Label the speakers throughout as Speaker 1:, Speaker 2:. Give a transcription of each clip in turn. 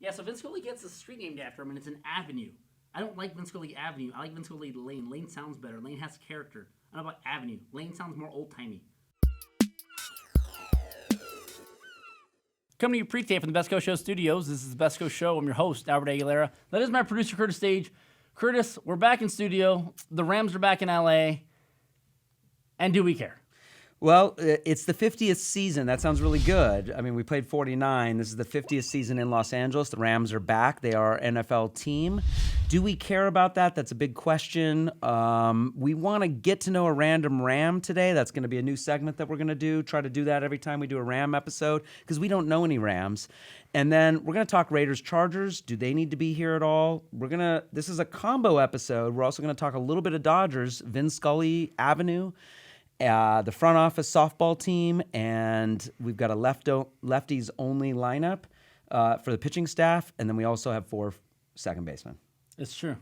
Speaker 1: Yeah, so Vince Scully gets a street named after him, and it's an avenue. I don't like Vince Scully Avenue. I like Vince Scully Lane. Lane sounds better. Lane has character. I don't know about Avenue. Lane sounds more old-timey. Coming to you pre-tape from the Best Coast Show studios. This is the Best Coast Show. I'm your host, Albert Aguilera. That is my producer, Curtis Stage. Curtis, we're back in studio. The Rams are back in L.A. And do we care?
Speaker 2: Well, it's the 50th season. That sounds really good. I mean, we played 49. This is the 50th season in Los Angeles. The Rams are back. They are our NFL team. Do we care about that? That's a big question. We want to get to know a random Ram today. That's going to be a new segment that we're going to do. Try to do that every time we do a Ram episode because we don't know any Rams. And then we're going to talk Raiders-Chargers. Do they need to be here at all? This is a combo episode. We're also going to talk a little bit of Dodgers, Vince Scully Avenue, the front office softball team, and we've got a lefties only lineup for the pitching staff, and then we also have 4 second basemen.
Speaker 1: It's true.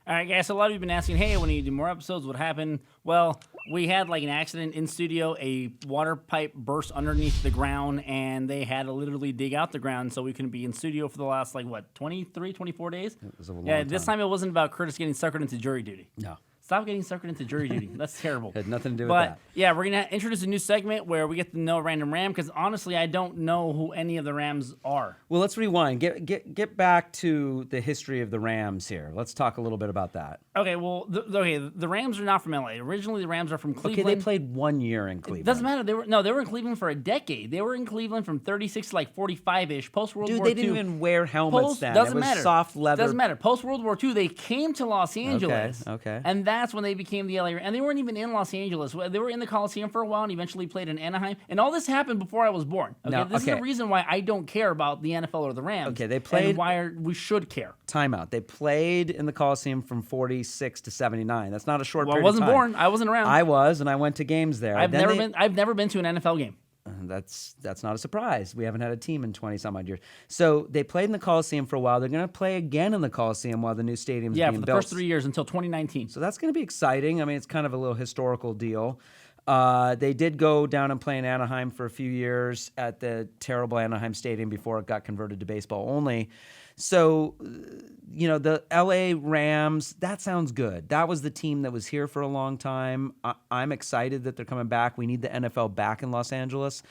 Speaker 1: All right, guys, so a lot of you have been asking, hey, when you do more episodes, what happened? Well, we had like an accident in studio. A water pipe burst underneath the ground, and they had to literally dig out the ground so we couldn't be in studio for the last, 23, 24 days?
Speaker 2: It was a long time.
Speaker 1: This time it wasn't about Curtis getting suckered into jury duty.
Speaker 2: No.
Speaker 1: Stop getting suckered into jury duty. That's terrible.
Speaker 2: Had nothing to do with
Speaker 1: but,
Speaker 2: that.
Speaker 1: yeah, we're going to introduce a new segment where we get to know a random Ram because, honestly, I don't know who any of the Rams are.
Speaker 2: Well, let's rewind. Get back to the history of the Rams here. Let's talk a little bit about that.
Speaker 1: Okay, well, the Rams are not from L.A. Originally, the Rams are from Cleveland.
Speaker 2: Okay, they played 1 year in Cleveland.
Speaker 1: It doesn't matter. They were in Cleveland for a decade. They were in Cleveland from 36 to 45-ish, post-World War II.
Speaker 2: Dude, they didn't even wear helmets then.
Speaker 1: Doesn't
Speaker 2: it was
Speaker 1: matter.
Speaker 2: soft leather.
Speaker 1: Doesn't matter. Post-World War II, they came to Los Angeles.
Speaker 2: Okay.
Speaker 1: And that's when they became the LA. And they weren't even in Los Angeles. They were in the Coliseum for a while and eventually played in Anaheim. And all this happened before I was born. This is the reason why I don't care about the NFL or the Rams.
Speaker 2: Okay, they played.
Speaker 1: And why we should care.
Speaker 2: Timeout. They played in the Coliseum from 46 to 79. That's not a short period
Speaker 1: I wasn't
Speaker 2: of time.
Speaker 1: born. I wasn't around.
Speaker 2: I was, and I went to games there.
Speaker 1: I've never been to an NFL game.
Speaker 2: That's not a surprise. We haven't had a team in 20-some-odd years. So they played in the Coliseum for a while. They're going to play again in the Coliseum while the new stadium's being built.
Speaker 1: Yeah, for the first 3 years until 2019.
Speaker 2: So that's going to be exciting. I mean, it's kind of a little historical deal. They did go down and play in Anaheim for a few years at the terrible Anaheim Stadium before it got converted to baseball only. So, the L.A. Rams, that sounds good. That was the team that was here for a long time. I'm excited that they're coming back. We need the NFL back in Los Angeles.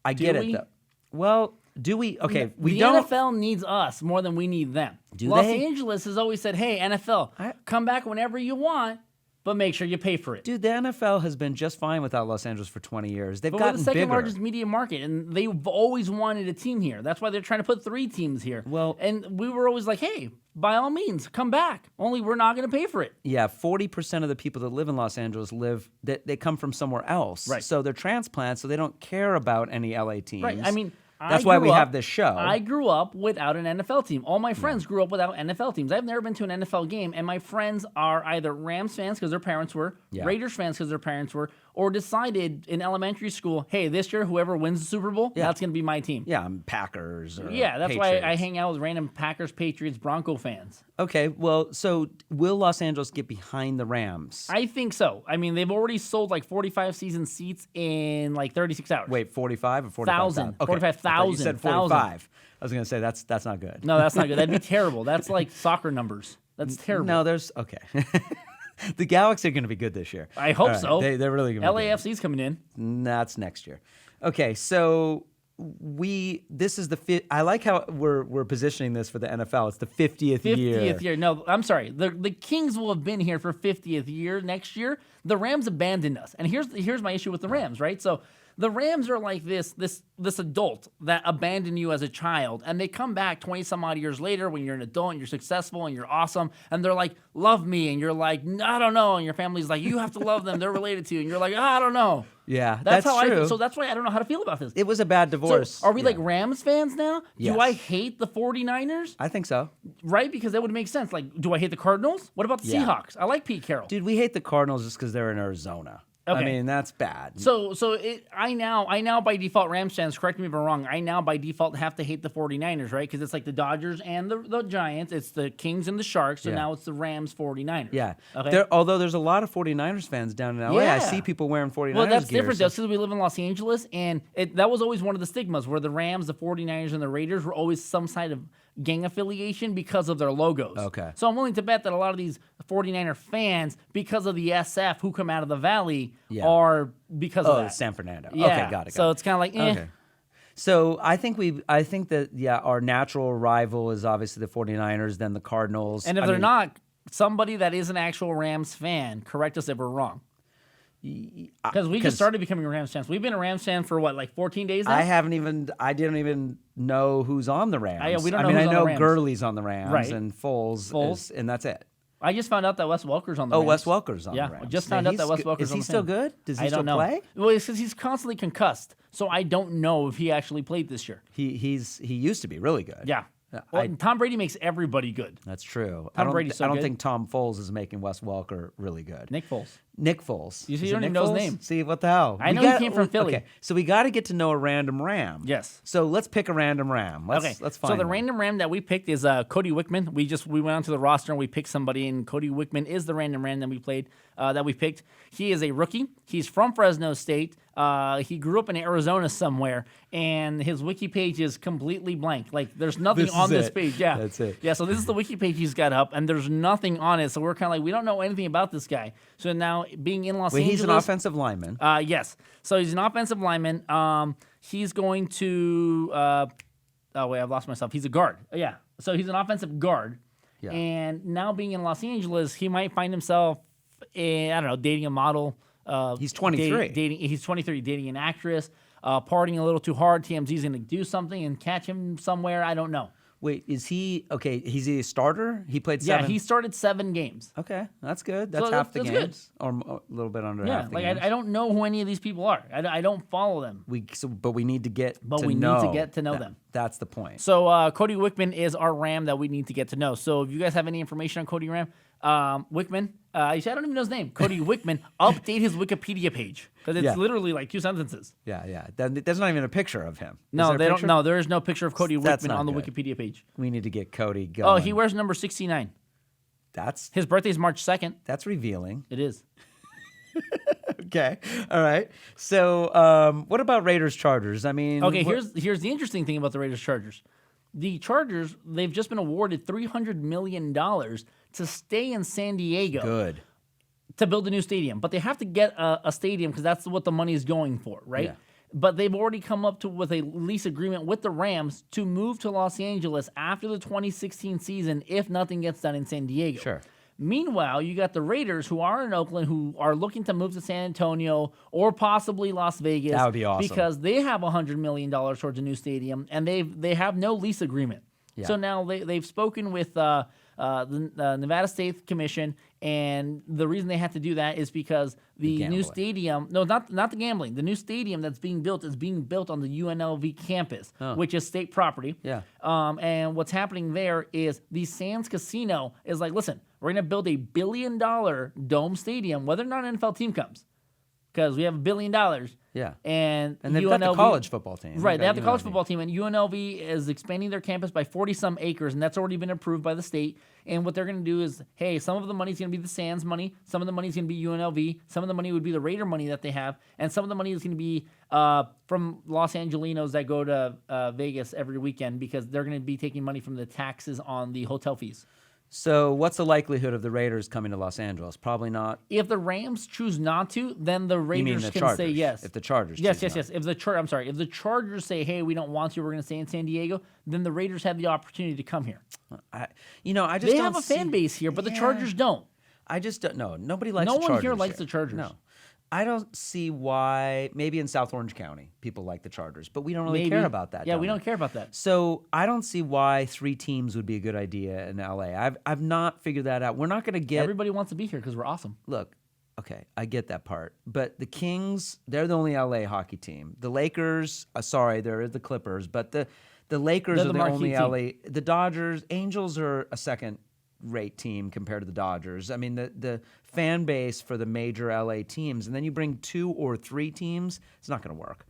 Speaker 2: I get it, though. Well, do we? Okay, we don't.
Speaker 1: The NFL needs us more than we need them.
Speaker 2: Los
Speaker 1: Angeles has always said, hey, NFL, come back whenever you want. But make sure you pay for it.
Speaker 2: Dude, the NFL has been just fine without Los Angeles for 20 years. They've gotten
Speaker 1: we're the second
Speaker 2: bigger.
Speaker 1: largest media market, and they've always wanted a team here. That's why they're trying to put 3 teams here.
Speaker 2: Well,
Speaker 1: and we were always like, hey, by all means, come back. Only we're not going to pay for it.
Speaker 2: Yeah, 40% of the people that live in Los Angeles they come from somewhere else.
Speaker 1: Right.
Speaker 2: So they're transplants, so they don't care about any LA teams.
Speaker 1: Right. I mean,
Speaker 2: that's why we have this show.
Speaker 1: I grew up without an NFL team. All my friends grew up without NFL teams. I've never been to an NFL game, and my friends are either Rams fans because their parents were, Raiders fans because their parents were, or decided in elementary school, hey, this year, whoever wins the Super Bowl, that's going to be my team.
Speaker 2: Yeah, I'm Packers or
Speaker 1: that's
Speaker 2: Patriots.
Speaker 1: why I hang out with random Packers, Patriots, Bronco fans.
Speaker 2: Okay, well, so will Los Angeles get behind the Rams?
Speaker 1: I think so. I mean, they've already sold 45 season seats in 36 hours.
Speaker 2: Wait, 45 or 45,000?
Speaker 1: 45,000.
Speaker 2: You said 45. I was going to say that's not good.
Speaker 1: No, that's not good. That'd be terrible. That's like soccer numbers. That's terrible.
Speaker 2: No, okay. The Galaxy are going to be good this year.
Speaker 1: I hope so.
Speaker 2: They're really going to be good.
Speaker 1: LAFC's coming in.
Speaker 2: That's next year. Okay, so this is I like how we're positioning this for the NFL. It's the 50th year.
Speaker 1: 50th year. No, I'm sorry. The Kings will have been here for 50th year next year. The Rams abandoned us. And here's my issue with the Rams, right? So the Rams are like this adult that abandoned you as a child, and they come back 20 some odd years later when you're an adult and you're successful and you're awesome, and they're like, love me, and you're like, I don't know, and your family's like, you have to love them, they're related to you, and you're like, I don't know.
Speaker 2: Yeah,
Speaker 1: that's
Speaker 2: how
Speaker 1: true.
Speaker 2: I feel.
Speaker 1: So that's why I don't know how to feel about this.
Speaker 2: It was a bad divorce.
Speaker 1: So are we like Rams fans now?
Speaker 2: Yes.
Speaker 1: Do I hate the 49ers?
Speaker 2: I think so.
Speaker 1: Right? Because that would make sense. Like, do I hate the Cardinals? What about the Seahawks? I like Pete Carroll.
Speaker 2: Dude, we hate the Cardinals just because they're in Arizona. I
Speaker 1: Okay.
Speaker 2: mean, that's bad.
Speaker 1: I now by default, Rams fans, correct me if I'm wrong, I now by default have to hate the 49ers, right? Because it's like the Dodgers and the Giants. It's the Kings and the Sharks. So
Speaker 2: Yeah.
Speaker 1: now it's the Rams 49ers.
Speaker 2: Yeah.
Speaker 1: Okay.
Speaker 2: Although there's a lot of 49ers fans down in LA. I
Speaker 1: Yeah.
Speaker 2: see people wearing 49ers
Speaker 1: Well, that's
Speaker 2: gear,
Speaker 1: different
Speaker 2: so-
Speaker 1: though, because we live in Los Angeles, and that was always one of the stigmas where the Rams, the 49ers, and the Raiders were always some side of gang affiliation because of their logos.
Speaker 2: Okay.
Speaker 1: So I'm willing to bet that a lot of these 49er fans, because of the SF who come out of the Valley,
Speaker 2: Yeah.
Speaker 1: are because of that.
Speaker 2: San Fernando.
Speaker 1: Yeah.
Speaker 2: Okay, got it.
Speaker 1: So it's kind of like,
Speaker 2: Okay. So I think that our natural rival is obviously the 49ers, then the Cardinals.
Speaker 1: And if they're not, somebody that is an actual Rams fan, correct us if we're wrong. Because we just started becoming Rams fans. We've been a Rams fan for what, like 14 days now?
Speaker 2: I didn't even know who's on the Rams.
Speaker 1: We don't know
Speaker 2: I mean,
Speaker 1: who's
Speaker 2: I
Speaker 1: on
Speaker 2: know
Speaker 1: the Rams.
Speaker 2: Gurley's on the Rams
Speaker 1: Right.
Speaker 2: and Foles. And that's it.
Speaker 1: I just found out that Wes Welker's on the Rams.
Speaker 2: Wes Welker's on
Speaker 1: Yeah,
Speaker 2: the Rams.
Speaker 1: I just found out that Wes Welker's
Speaker 2: Is
Speaker 1: on
Speaker 2: he
Speaker 1: the
Speaker 2: still
Speaker 1: team.
Speaker 2: good? Does he
Speaker 1: I
Speaker 2: still
Speaker 1: don't know.
Speaker 2: play?
Speaker 1: Well, it's because he's constantly concussed, so I don't know if he actually played this year.
Speaker 2: He used to be really good.
Speaker 1: Yeah. Well, Tom Brady makes everybody good.
Speaker 2: That's true.
Speaker 1: Brady's so
Speaker 2: I don't
Speaker 1: good.
Speaker 2: think Tom Foles is making Wes Welker really good.
Speaker 1: Nick Foles.
Speaker 2: Nick Foles.
Speaker 1: You see,
Speaker 2: Is
Speaker 1: you
Speaker 2: it
Speaker 1: don't even
Speaker 2: Nick
Speaker 1: know his
Speaker 2: Foles?
Speaker 1: name.
Speaker 2: See, what the hell?
Speaker 1: I know he came from Philly.
Speaker 2: Okay, so we got to get to know a random Ram.
Speaker 1: Yes.
Speaker 2: So let's pick a random Ram. Let's find
Speaker 1: So the
Speaker 2: one.
Speaker 1: random Ram that we picked is Cody Wickman. We went onto the roster and we picked somebody, and Cody Wickman is the random Ram that we picked. He is a rookie. He's from Fresno State. He grew up in Arizona somewhere, and his wiki page is completely blank. Like there's nothing
Speaker 2: This
Speaker 1: on
Speaker 2: is
Speaker 1: this
Speaker 2: it.
Speaker 1: page. Yeah,
Speaker 2: That's it.
Speaker 1: Yeah, so this is the wiki page he's got up, and there's nothing on it. So we're kind of like, we don't know anything about this guy. So now being in Los Angeles,
Speaker 2: He's an offensive lineman.
Speaker 1: Yes. So he's an offensive lineman. He's going to. Oh wait, I've lost myself. He's a guard. Yeah. So he's an offensive guard.
Speaker 2: Yeah.
Speaker 1: And now being in Los Angeles, he might find himself, dating a model.
Speaker 2: He's 23.
Speaker 1: He's 23, dating an actress, partying a little too hard. TMZ's going to do something and catch him somewhere. I don't know.
Speaker 2: Wait, is he okay? He's a starter. He played 7.
Speaker 1: Yeah, he started 7 games.
Speaker 2: Okay, that's good. That's
Speaker 1: So
Speaker 2: half the
Speaker 1: that's
Speaker 2: games, or a little bit under
Speaker 1: Yeah,
Speaker 2: half the
Speaker 1: like
Speaker 2: games.
Speaker 1: I don't know who any of these people are. I don't follow them.
Speaker 2: But we need to get.
Speaker 1: We need to get to know them.
Speaker 2: That's the point.
Speaker 1: So Cody Wickman is our Ram that we need to get to know. So if you guys have any information on Cody Ram, Wickman, I don't even know his name. Cody Wickman, update his Wikipedia page because it's literally like 2 sentences.
Speaker 2: Yeah. There's not even a picture of him.
Speaker 1: No, they don't. No, there is no picture of Cody
Speaker 2: That's
Speaker 1: Wickman
Speaker 2: not
Speaker 1: on the
Speaker 2: good.
Speaker 1: Wikipedia page.
Speaker 2: We need to get Cody going.
Speaker 1: Oh, he wears number 69.
Speaker 2: That's
Speaker 1: His birthday's March 2nd.
Speaker 2: revealing.
Speaker 1: It is.
Speaker 2: Okay, all right. So, what about Raiders Chargers? I mean,
Speaker 1: Okay, here's the interesting thing about the Raiders Chargers. The Chargers, they've just been awarded $300 million to stay in San Diego.
Speaker 2: good.
Speaker 1: To build a new stadium, but they have to get a stadium because that's what the money is going for, right?
Speaker 2: Yeah.
Speaker 1: But they've already come up with a lease agreement with the Rams to move to Los Angeles after the 2016 season if nothing gets done in San Diego.
Speaker 2: Sure.
Speaker 1: Meanwhile, you got the Raiders who are in Oakland who are looking to move to San Antonio or possibly Las Vegas.
Speaker 2: That would be awesome.
Speaker 1: Because they have $100 million towards a new stadium and they have no lease agreement.
Speaker 2: Yeah.
Speaker 1: So now they've spoken with the Nevada State Commission, and the reason they had to do that is because the new
Speaker 2: gambling.
Speaker 1: stadium, no, not the gambling, the new stadium that's being built is being built on the UNLV campus, which is state property.
Speaker 2: Yeah.
Speaker 1: And what's happening there is the Sands Casino is like, listen, we're going to build a $1 billion dome stadium, whether or not an NFL team comes, because we have $1 billion.
Speaker 2: Yeah.
Speaker 1: And
Speaker 2: they've got the college football team.
Speaker 1: Right, they
Speaker 2: They've
Speaker 1: have
Speaker 2: got
Speaker 1: the college
Speaker 2: UNLV.
Speaker 1: football team, and UNLV is expanding their campus by 40-some acres, and that's already been approved by the state. And what they're going to do is, hey, some of the money is going to be the Sands money, some of the money is going to be UNLV, some of the money would be the Raider money that they have, and some of the money is going to be from Los Angelinos that go to Vegas every weekend because they're going to be taking money from the taxes on the hotel fees.
Speaker 2: So, what's the likelihood of the Raiders coming to Los Angeles? Probably not.
Speaker 1: If the Rams choose not to, then the
Speaker 2: You mean
Speaker 1: Raiders
Speaker 2: the
Speaker 1: can
Speaker 2: Chargers?
Speaker 1: say yes.
Speaker 2: If the Chargers.
Speaker 1: Yes.
Speaker 2: choose not.
Speaker 1: If the Chargers say, "Hey, we don't want you. We're going to stay in San Diego," then the Raiders have the opportunity to come here.
Speaker 2: I just
Speaker 1: They
Speaker 2: don't
Speaker 1: have a fan
Speaker 2: see-
Speaker 1: base here, but the
Speaker 2: Yeah.
Speaker 1: Chargers don't.
Speaker 2: I just don't know. Nobody likes
Speaker 1: No
Speaker 2: the
Speaker 1: one
Speaker 2: Chargers
Speaker 1: here likes the Chargers.
Speaker 2: No. I don't see why. Maybe in South Orange County, people like the Chargers, but we don't really
Speaker 1: Maybe.
Speaker 2: care about that.
Speaker 1: Yeah,
Speaker 2: down
Speaker 1: we
Speaker 2: there.
Speaker 1: don't care about that.
Speaker 2: So I don't see why 3 teams would be a good idea in LA. I've not figured that out. We're not going to get.
Speaker 1: Everybody wants to be here because we're awesome.
Speaker 2: Look, okay, I get that part, but the Kings, they're the only LA hockey team. The Lakers, sorry, there is the Clippers, but the Lakers
Speaker 1: They're
Speaker 2: are
Speaker 1: the
Speaker 2: the
Speaker 1: marquee
Speaker 2: only
Speaker 1: team.
Speaker 2: LA. The Dodgers, Angels are a second rate team compared to the Dodgers. I mean, the fan base for the major LA teams, and then you bring 2 or 3 teams, it's not going to work.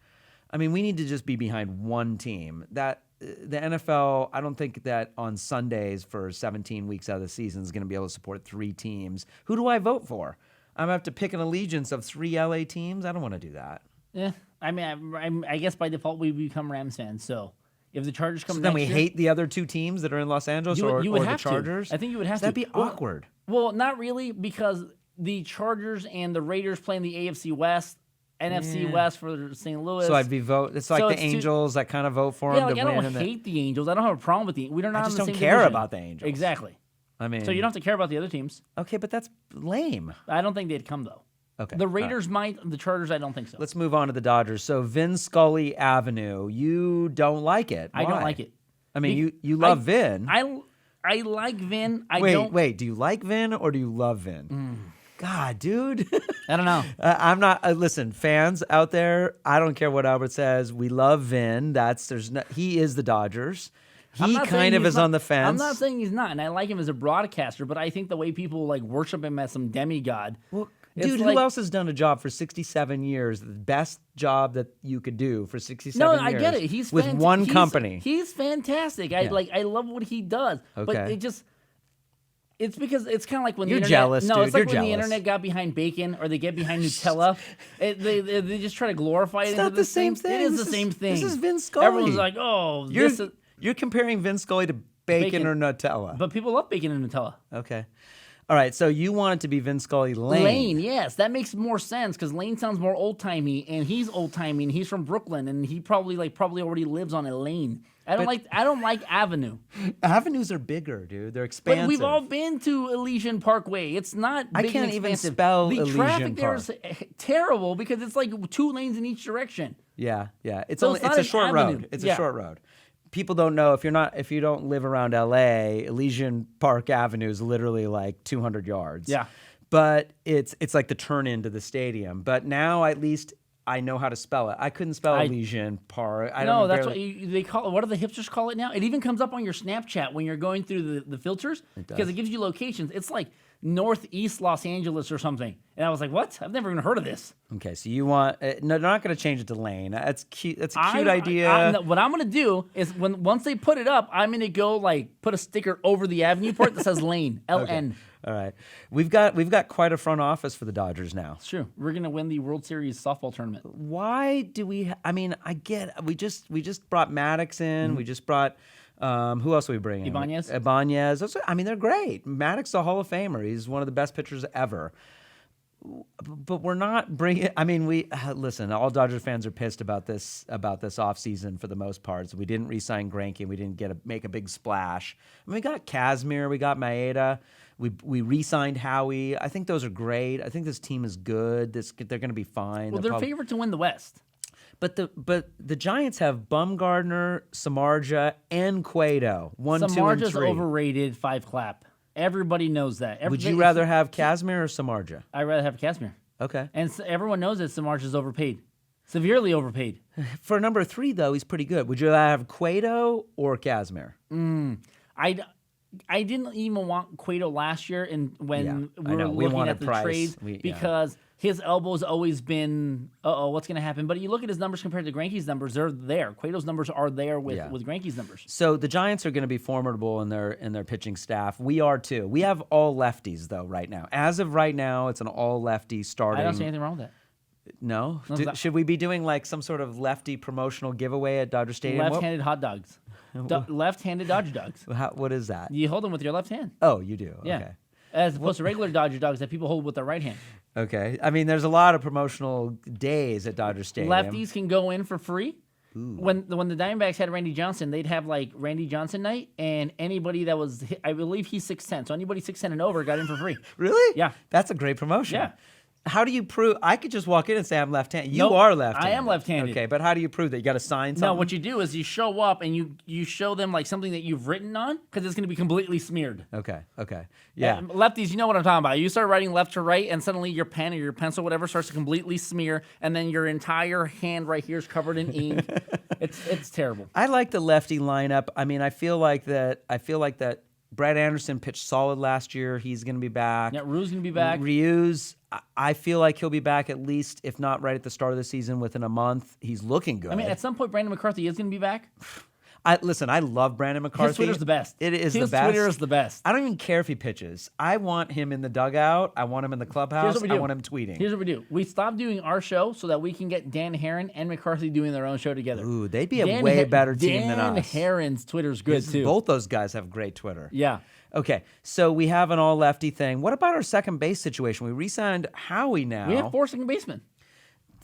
Speaker 2: I mean, we need to just be behind one team. That the NFL, I don't think that on Sundays for 17 weeks out of the season is going to be able to support 3 teams. Who do I vote for? I'm going to have to pick an allegiance of 3 LA teams? I don't want to do that.
Speaker 1: Yeah, I mean, I guess by default we become Rams fans. So if the Chargers come,
Speaker 2: Then
Speaker 1: next
Speaker 2: we
Speaker 1: year,
Speaker 2: hate the other 2 teams that are in Los Angeles
Speaker 1: you would
Speaker 2: or the
Speaker 1: have
Speaker 2: Chargers.
Speaker 1: to. I think you would have
Speaker 2: That'd
Speaker 1: to.
Speaker 2: be awkward.
Speaker 1: Well, not really, because the Chargers and the Raiders play in the AFC West, NFC West for St. Louis.
Speaker 2: So I'd be vote. It's like
Speaker 1: So
Speaker 2: the
Speaker 1: it's
Speaker 2: Angels that kind of vote for
Speaker 1: yeah,
Speaker 2: them
Speaker 1: like
Speaker 2: to
Speaker 1: I
Speaker 2: win.
Speaker 1: don't hate the Angels. I don't have a problem with the. We don't.
Speaker 2: I
Speaker 1: on
Speaker 2: just
Speaker 1: the
Speaker 2: don't
Speaker 1: same
Speaker 2: care
Speaker 1: division.
Speaker 2: about the Angels.
Speaker 1: Exactly.
Speaker 2: I mean,
Speaker 1: So you don't have to care about the other teams.
Speaker 2: Okay, but that's lame.
Speaker 1: I don't think they'd come though.
Speaker 2: Okay.
Speaker 1: The
Speaker 2: all right.
Speaker 1: Raiders might. The Chargers, I don't think so.
Speaker 2: Let's move on to the Dodgers. So Vin Scully Avenue, you don't like it.
Speaker 1: I don't
Speaker 2: Why?
Speaker 1: like it.
Speaker 2: I mean, you love Vin.
Speaker 1: I like Vin.
Speaker 2: Wait. Do you like Vin or do you love Vin? God, dude.
Speaker 1: I don't know.
Speaker 2: I'm not. Listen, fans out there. I don't care what Albert says. We love Vin. He is the Dodgers. He kind of is on the fence.
Speaker 1: I'm not saying he's not, and I like him as a broadcaster, but I think the way people like worship him as some demigod.
Speaker 2: Well,
Speaker 1: it's
Speaker 2: dude,
Speaker 1: like,
Speaker 2: who else has done a job for 67 years? The best job that you could do for 67
Speaker 1: No,
Speaker 2: years.
Speaker 1: I get it. He's
Speaker 2: with one company.
Speaker 1: He's fantastic. I love what he does. But
Speaker 2: Okay.
Speaker 1: it's because it's kind of like when
Speaker 2: You're
Speaker 1: the internet,
Speaker 2: jealous,
Speaker 1: No,
Speaker 2: dude.
Speaker 1: it's like
Speaker 2: You're
Speaker 1: when the
Speaker 2: jealous.
Speaker 1: internet got behind bacon or they get behind Nutella. They just try to glorify it.
Speaker 2: It's
Speaker 1: into
Speaker 2: not the same thing.
Speaker 1: It is
Speaker 2: This
Speaker 1: the same thing.
Speaker 2: This is Vin Scully.
Speaker 1: Everyone's like, oh,
Speaker 2: You're comparing Vin Scully to bacon or Nutella.
Speaker 1: But people love bacon and Nutella.
Speaker 2: Okay. All right, so you want it to be Vin Scully Lane.
Speaker 1: Lane, yes, that makes more sense because Lane sounds more old timey, and he's old timey, and he's from Brooklyn, and he probably already lives on a lane. I don't like Avenue.
Speaker 2: Avenues are bigger, dude. They're
Speaker 1: But
Speaker 2: expansive.
Speaker 1: we've all been to Elysian Parkway. It's not.
Speaker 2: I
Speaker 1: Big
Speaker 2: can't
Speaker 1: and
Speaker 2: even
Speaker 1: expansive.
Speaker 2: spell
Speaker 1: the
Speaker 2: Elysian
Speaker 1: traffic there
Speaker 2: Park.
Speaker 1: is terrible because it's like 2 lanes in each direction.
Speaker 2: Yeah. It's
Speaker 1: So
Speaker 2: only
Speaker 1: it's not
Speaker 2: it's a
Speaker 1: an
Speaker 2: short
Speaker 1: avenue.
Speaker 2: road. It's
Speaker 1: Yeah.
Speaker 2: a short road. People don't know if you don't live around LA, Elysian Park Avenue is literally like 200 yards.
Speaker 1: Yeah.
Speaker 2: But it's like the turn into the stadium. But now at least I know how to spell it. I couldn't spell Elysian Park.
Speaker 1: No, that's what they call it. What do the hipsters call it now? It even comes up on your Snapchat when you're going through the filters because it gives you locations. It's like Northeast Los Angeles or something. And I was like, what? I've never even heard of this.
Speaker 2: Okay, so you want no, they're not going to change it to Lane. That's cute. That's a cute idea.
Speaker 1: What I'm going to do is once they put it up, I'm going to go put a sticker over the avenue part that says Lane, LN.
Speaker 2: Okay. All right, we've got quite a front office for the Dodgers now.
Speaker 1: It's true. We're going to win the World Series softball tournament.
Speaker 2: Why do we? I mean, I get. We just brought Maddux in. We just brought. Who else are we bringing?
Speaker 1: Ibanez.
Speaker 2: Ibanez. I mean, they're great. Maddux is a Hall of Famer. He's one of the best pitchers ever. But we're not bringing. I mean, listen. All Dodgers fans are pissed about this offseason for the most part. So we didn't re-sign Greinke. We didn't make a big splash. I mean, we got Kazmir. We got Maeda. We re-signed Howie. I think those are great. I think this team is good. They're going to be fine.
Speaker 1: Well, they're favored to win the West.
Speaker 2: But the Giants have Bumgarner, Samardzija, and Cueto. 1, 2, and
Speaker 1: Samardzija's
Speaker 2: 3.
Speaker 1: overrated. 5 clap. Everybody knows that.
Speaker 2: Would you rather have Kazmir or Samardzija?
Speaker 1: I'd rather have Kazmir.
Speaker 2: Okay.
Speaker 1: And everyone knows that Samardzija's overpaid. Severely overpaid.
Speaker 2: For number 3, though, he's pretty good. Would you rather have Cueto or Kazmir?
Speaker 1: I didn't even want Cueto last year when we were
Speaker 2: We
Speaker 1: looking
Speaker 2: wanted
Speaker 1: at the
Speaker 2: Price.
Speaker 1: trades because his elbow's always been, what's going to happen? But you look at his numbers compared to Greinke's numbers, they're there. Cueto's numbers are there with Greinke's numbers.
Speaker 2: So the Giants are going to be formidable in their pitching staff. We are too. We have all lefties though right now. As of right now, it's an all lefty starting.
Speaker 1: I don't see anything wrong with that.
Speaker 2: No? Should we be doing like some sort of lefty promotional giveaway at Dodger Stadium?
Speaker 1: Left-handed hot dogs. Left-handed Dodger dogs.
Speaker 2: What is that?
Speaker 1: You hold them with your left hand.
Speaker 2: Oh, you do?
Speaker 1: Yeah.
Speaker 2: Okay.
Speaker 1: As opposed to regular Dodger dogs that people hold with their right hand.
Speaker 2: Okay. I mean, there's a lot of promotional days at Dodger Stadium.
Speaker 1: Lefties can go in for free. When the Diamondbacks had Randy Johnson, they'd have like Randy Johnson night, and anybody that was, I believe he's 6'10", so anybody 6'10" and over got in for free.
Speaker 2: Really?
Speaker 1: Yeah.
Speaker 2: That's a great promotion.
Speaker 1: Yeah.
Speaker 2: How do you prove? I could just walk in and say I'm left-handed. You
Speaker 1: Nope,
Speaker 2: are left-handed.
Speaker 1: I am left-handed.
Speaker 2: Okay, but how do you prove that? You got to sign something?
Speaker 1: No, what you do is you show up and you show them like something that you've written on because it's going to be completely smeared.
Speaker 2: Okay. Yeah.
Speaker 1: And lefties, you know what I'm talking about. You start writing left to right, and suddenly your pen or your pencil, whatever, starts to completely smear, and then your entire hand right here is covered in ink. It's terrible.
Speaker 2: I like the lefty lineup. I mean, I feel like that Brett Anderson pitched solid last year. He's going to be back.
Speaker 1: Yeah, Ryu's going to be back.
Speaker 2: Ryu's, I feel like he'll be back at least, if not right at the start of the season, within a month. He's looking good.
Speaker 1: I mean, at some point, Brandon McCarthy is going to be back.
Speaker 2: Listen, I love Brandon McCarthy.
Speaker 1: His Twitter's the best.
Speaker 2: It is
Speaker 1: His
Speaker 2: the best.
Speaker 1: Twitter is the best.
Speaker 2: I don't even care if he pitches. I want him in the dugout. I want him in the clubhouse. I want him tweeting.
Speaker 1: Here's what we do. We stop doing our show so that we can get Dan Herron and McCarthy doing their own show together.
Speaker 2: Ooh, they'd be a way better team than us.
Speaker 1: Dan Herron's Twitter's good, too.
Speaker 2: Both those guys have great Twitter.
Speaker 1: Yeah.
Speaker 2: Okay, so we have an all-lefty thing. What about our second base situation? We re-signed Howie now.
Speaker 1: We have 4 second basemen.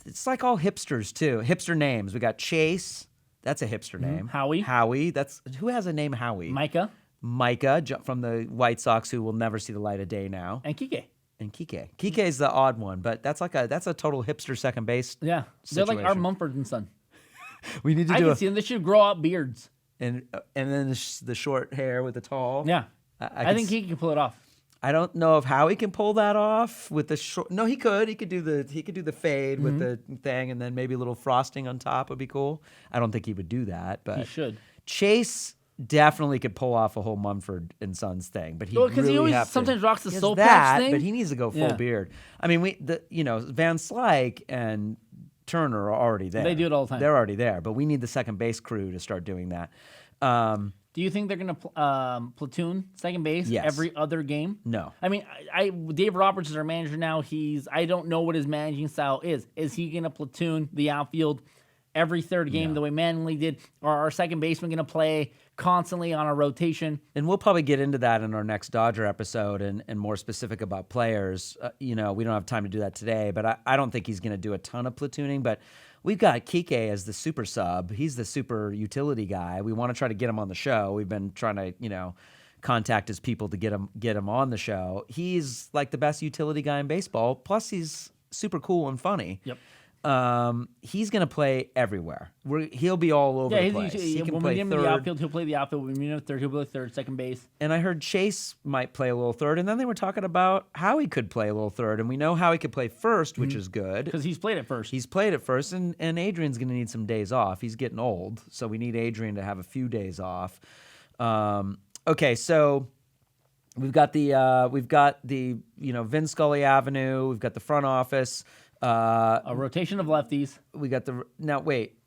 Speaker 2: It's like all hipsters, too. Hipster names. We got Chase. That's a hipster name.
Speaker 1: Howie.
Speaker 2: Howie. Who has a name Howie?
Speaker 1: Micah.
Speaker 2: Micah from the White Sox, who will never see the light of day now.
Speaker 1: And Kike.
Speaker 2: And Kike. Kike is the odd one, but that's a total hipster second base.
Speaker 1: Yeah. They're like our Mumford and Son.
Speaker 2: We need to
Speaker 1: I can see them. They should grow out beards.
Speaker 2: And then the short hair with the tall.
Speaker 1: Yeah. I think he can pull it off.
Speaker 2: I don't know if Howie can pull that off with the short. No, he could. He could do the fade with the thing, and then maybe a little frosting on top would be cool. I don't think he would do that, but
Speaker 1: He should.
Speaker 2: Chase definitely could pull off a whole Mumford and Sons thing, but he
Speaker 1: because he always
Speaker 2: have to-
Speaker 1: sometimes rocks the
Speaker 2: he has
Speaker 1: soul
Speaker 2: that,
Speaker 1: patch thing.
Speaker 2: but he needs to go full
Speaker 1: Yeah.
Speaker 2: beard. I mean, Van Slyke and Turner are already there.
Speaker 1: They do it all the time.
Speaker 2: They're already there, but we need the second base crew to start doing that.
Speaker 1: Do you think they're going to platoon second base
Speaker 2: Yes.
Speaker 1: every other game?
Speaker 2: No.
Speaker 1: I mean, Dave Roberts is our manager now. I don't know what his managing style is. Is he going to platoon the outfield every third game the way Manley did? Or are our second baseman going to play constantly on a rotation?
Speaker 2: And we'll probably get into that in our next Dodger episode and more specific about players. We don't have time to do that today, but I don't think he's going to do a ton of platooning. But we've got Kike as the super sub. He's the super utility guy. We want to try to get him on the show. We've been trying to, contact his people to get him on the show. He's like the best utility guy in baseball. Plus, he's super cool and funny.
Speaker 1: Yep.
Speaker 2: He's going to play everywhere. He'll be all over the place. He can
Speaker 1: when
Speaker 2: play
Speaker 1: we get him in
Speaker 2: third.
Speaker 1: the outfield, he'll play the outfield. When we get him in third, he'll play third, second base.
Speaker 2: And I heard Chase might play a little third, and then they were talking about how he could play a little third, and we know how he could play first, which is good.
Speaker 1: Because he's played it first.
Speaker 2: He's played it first, and Adrian's going to need some days off. He's getting old, so we need Adrian to have a few days off. Okay, so we've got the Vin Scully Avenue. We've got the front office.
Speaker 1: A rotation of lefties.
Speaker 2: We got now. Wait,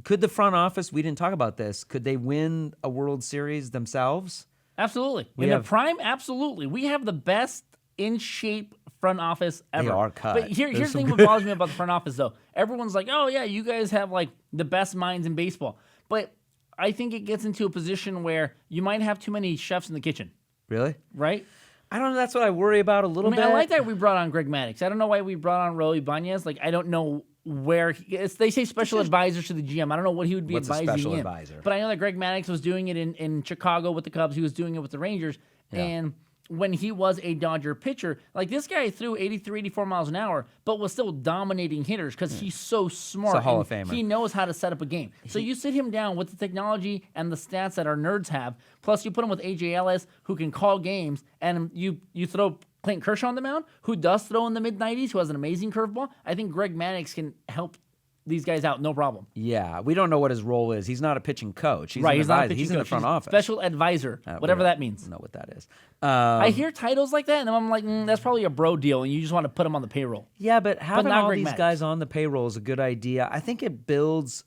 Speaker 2: could the front office? We didn't talk about this. Could they win a World Series themselves?
Speaker 1: Absolutely. The prime, absolutely. We have the best in shape front office ever.
Speaker 2: They are cut.
Speaker 1: But here's the thing what bothers me about the front office, though. Everyone's like, oh, yeah, you guys have like the best minds in baseball. But I think it gets into a position where you might have too many chefs in the kitchen.
Speaker 2: Really?
Speaker 1: Right?
Speaker 2: I don't know. That's what I worry about a little bit.
Speaker 1: I like that we brought on Greg Maddux. I don't know why we brought on Roy Ibanez. Like, I don't know where they say special advisor to the GM. I don't know what he would be
Speaker 2: What's a
Speaker 1: advising
Speaker 2: special
Speaker 1: him.
Speaker 2: advisor?
Speaker 1: But I know that Greg Maddux was doing it in Chicago with the Cubs. He was doing it with the Rangers.
Speaker 2: Yeah.
Speaker 1: And when he was a Dodger pitcher, like this guy threw 83, 84 miles an hour, but was still dominating hitters because he's so smart.
Speaker 2: He's a Hall of
Speaker 1: and
Speaker 2: Famer.
Speaker 1: He knows how to set up a game. So you sit him down with the technology and the stats that our nerds have, plus you put him with A.J. Ellis, who can call games, and you throw Clayton Kershaw on the mound, who does throw in the mid-90s, who has an amazing curveball. I think Greg Maddux can help these guys out, no problem.
Speaker 2: Yeah, we don't know what his role is. He's not a pitching coach. He's
Speaker 1: Right,
Speaker 2: an
Speaker 1: he's not a
Speaker 2: advisor.
Speaker 1: pitching
Speaker 2: He's in the
Speaker 1: coach.
Speaker 2: front
Speaker 1: He's
Speaker 2: office.
Speaker 1: Special advisor, whatever that means.
Speaker 2: I don't know what that is.
Speaker 1: I hear titles like that, and I'm like, that's probably a bro deal, and you just want to put them on the payroll.
Speaker 2: Yeah, but having
Speaker 1: not
Speaker 2: all
Speaker 1: Greg
Speaker 2: these
Speaker 1: Maddux.
Speaker 2: guys on the payroll is a good idea. I think it builds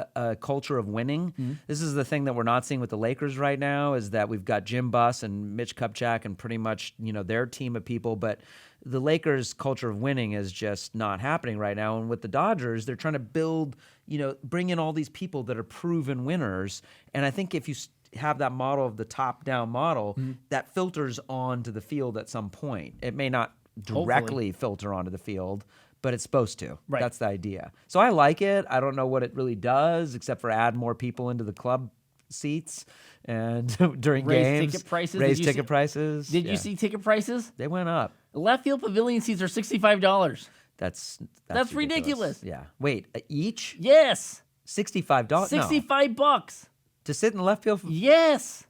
Speaker 2: a culture of winning.
Speaker 1: Mm-hmm.
Speaker 2: This is the thing that we're not seeing with the Lakers right now, is that we've got Jim Buss and Mitch Kupchak and pretty much their team of people, but the Lakers' culture of winning is just not happening right now. And with the Dodgers, they're trying to build, bring in all these people that are proven winners. And I think if you have that model of the top-down model, that filters onto the field at some point. It may not directly filter onto the field, but it's supposed to.
Speaker 1: Right.
Speaker 2: That's the idea. So I like it. I don't know what it really does, except for add more people into the club seats and during
Speaker 1: Raise
Speaker 2: games.
Speaker 1: ticket prices.
Speaker 2: Raise ticket prices.
Speaker 1: Did you see ticket prices?
Speaker 2: They went up.
Speaker 1: Left field pavilion seats are $65.
Speaker 2: That's
Speaker 1: ridiculous.
Speaker 2: Yeah. Wait, each?
Speaker 1: Yes.
Speaker 2: $65?
Speaker 1: $65.
Speaker 2: To sit in left field?
Speaker 1: Yes.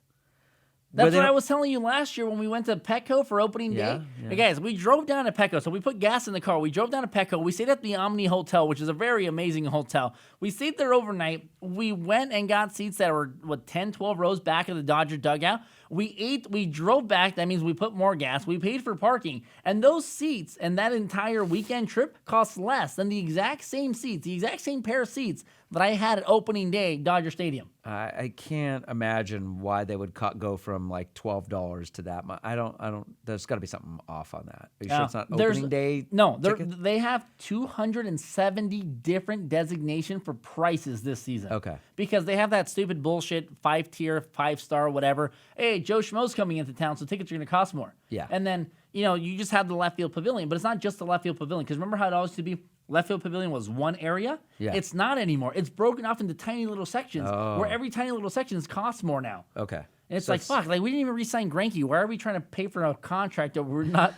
Speaker 1: That's what I was telling you last year when we went to Petco for opening day.
Speaker 2: Yeah.
Speaker 1: Hey guys, we drove down to Petco. So we put gas in the car. We drove down to Petco. We stayed at the Omni Hotel, which is a very amazing hotel. We stayed there overnight. We went and got seats that were, 10, 12 rows back of the Dodger dugout. We ate. We drove back. That means we put more gas. We paid for parking. And those seats and that entire weekend trip cost less than the exact same seats, the exact same pair of seats that I had at opening day, Dodger Stadium.
Speaker 2: I can't imagine why they would go from like $12 to that much. I don't. There's got to be something off on that. Are you sure it's not opening day?
Speaker 1: No,
Speaker 2: ticket?
Speaker 1: they have 270 different designations for prices this season.
Speaker 2: Okay.
Speaker 1: Because they have that stupid bullshit 5-tier, 5-star, whatever. Hey, Joe Schmo's coming into town, so tickets are going to cost more.
Speaker 2: Yeah.
Speaker 1: And then, you just have the left field pavilion, but it's not just the left field pavilion. Because remember how it always used to be left field pavilion was one area?
Speaker 2: Yeah.
Speaker 1: It's not anymore. It's broken off into tiny little sections where every tiny little section costs more now.
Speaker 2: Okay.
Speaker 1: And it's like, fuck, we didn't even re-sign Greinke. Why are we trying to pay for a contract that we're not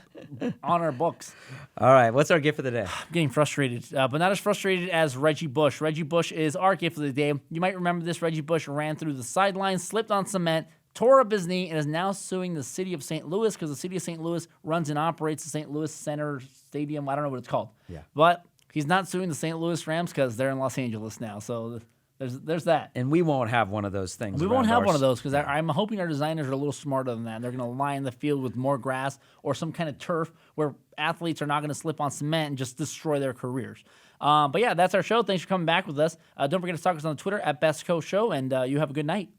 Speaker 1: on our books?
Speaker 2: All right. What's our gift of the day?
Speaker 1: I'm getting frustrated, but not as frustrated as Reggie Bush. Reggie Bush is our gift of the day. You might remember this. Reggie Bush ran through the sidelines, slipped on cement, tore up his knee, and is now suing the city of St. Louis because the city of St. Louis runs and operates the St. Louis Center Stadium. I don't know what it's called.
Speaker 2: Yeah.
Speaker 1: But he's not suing the St. Louis Rams because they're in Los Angeles now. So there's that.
Speaker 2: And we won't have one of those things.
Speaker 1: We won't have one of those because I'm hoping our designers are a little smarter than that. They're going to line the field with more grass or some kind of turf where athletes are not going to slip on cement and just destroy their careers. But yeah, that's our show. Thanks for coming back with us. Don't forget to stalk us on Twitter at BestCoShow, and you have a good night.